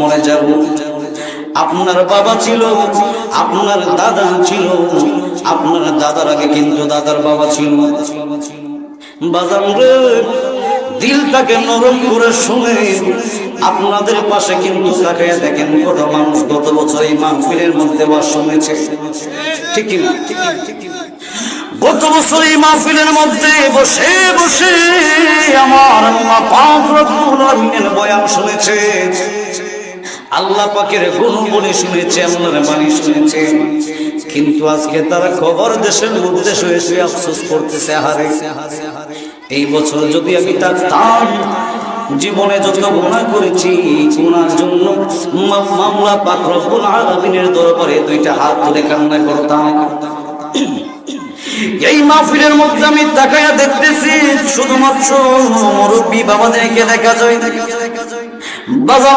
মরে যাব। আপনার বাবা ছিল, আপনার দাদা ছিল, আপনার দাদার আগে কিন্তু দাদার বাবা ছিল। বাজান রে, দিলটাকে নরম করে শুনে আপনাদের পাশে কিন্তু তাকায় দেখেন কত মানুষ গত বছর এই মাহফিলের মধ্যে বাস শুনেছে, ঠিক কি না? গত বছর এই মাহফিলের মধ্যে বসে বসে আমার আল্লাহ পাক রব্বুল আলামিনের বয়ান শুনেছে, আল্লাহ পাকের গুণগুলি শুনেছে, আল্লাহর বাণী শুনেছে। কিন্তু আজকে তারা খবর দেশের মধ্যে শুয়ে শুয়ে আফসোস করতেছে, হারে এই বছর যদি আমি তার জীবনে যত গুনাহ করেছি, গুনার জন্য মামলা পাক রব্বুল আলামিনের দরবারে দুইটা হাত তুলে কান্না করতাম। এই মাহফিলের মধ্যে আমি তাকায়া দেখতেছি শুধুমাত্র মুরব্বী বাবাদেরকে দেখা যায়, বাবা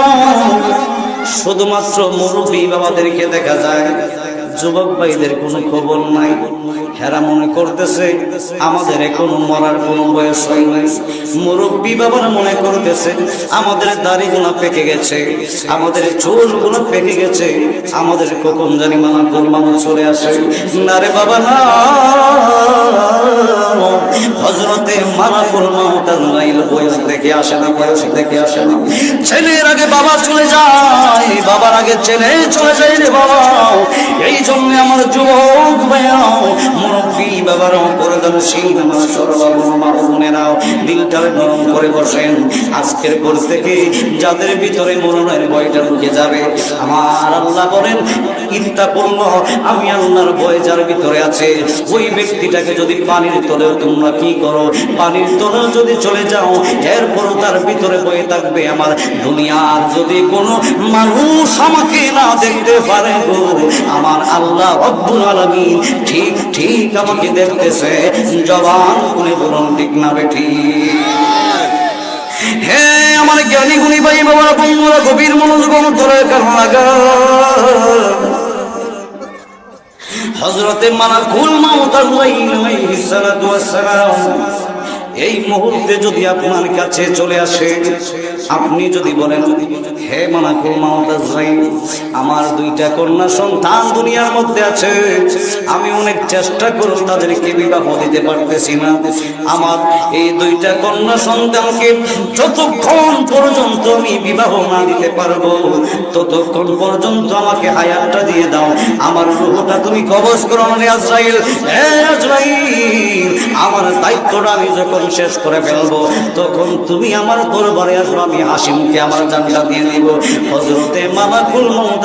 শুধুমাত্র মুরব্বী বাবাদেরকে দেখা যায়, যুবক ভাইদের কোনো খবর নাই। হেরা মনে করতেছে আমাদের এখনো মরার কোনো বয়স হয় নাই। মুরব্বী বাবারা মনে করতেছে আমাদের দাড়িগুলো পেকে গেছে, আমাদের চুলগুলো পেকে গেছে, আমাদের কখন জানি মালাকুল মাউত চলে আসে। না রে বাবা না, হযরতে মালাকুল মাউত আজরাইল বয়স দেখে আসে না, বয়স দেখে আসে না। ছেলের আগে বাবা চলে যায়, বাবার আগে ছেলে চলে যায় রে বাবা। এই জন্য আমার যুবক ভাইয়া, মুরব্বী বাবারাও, পরদানশীল আমার সর্বগুণ মা বোনেরাও দিলটা নরম করে বসেন। আজকের পর থেকে যাদের ভিতরে মরণের ভয়টা ঢুকে যাবে, আমার আল্লাহ বলেন ইত্তাকুল্লাহ, আমি আল্লাহর ভয় যার ভিতরে আছে ওই ব্যক্তিটাকে যদি পানির তলেও তোমরা কি করো, পানির তলেও যদি চলে যাও, এরপরও তার ভিতরে বয়ে থাকবে আমার দুনিয়ার যদি কোনো মানুষ আমাকে না দেখতে পারে গো, আমার আল্লাহ রব্বুল আলামিন ঠিক ঠিক আমাকে দেখতেছে। জবান খুলে বলুন ঠিক না বেঠি? হে আমার জ্ঞানী গুণী ভাই বাবারা, বন্ধুরা, গভীর মনোযোগ অন্তরের কারণ লাগা। হযরতে মালাকুল মাউত আলাইহিস সালাতু ওয়াস সালাম এই মুহূর্তে যদি আপনার কাছে চলে আসে, আপনি যদি বলেন হে মালাকুল মাউত আজরাইল, আমার দুইটা কন্যা সন্তান দুনিয়ার মধ্যে আছে, আমি অনেক চেষ্টা করে তাদেরকে বিবাহ দিতে পারতেছি না, আমার এই দুইটা কন্যা সন্তানকে যতক্ষণ পর্যন্ত আমি বিবাহ না দিতে পারবো ততক্ষণ পর্যন্ত আমাকে হায়াতটা দিয়ে দাও, আমার রূহটা তুমি কবজ করো না আজরাইল। হে আজরাইল, আমার দায়িত্বটা আমি যখন শেষ করে ফেলবো তখন তুমি আমার দরবারে আসবে, আমি হাসিমকে আমার জানটা দিয়ে দিব। হযরতে মালাকুল মাউত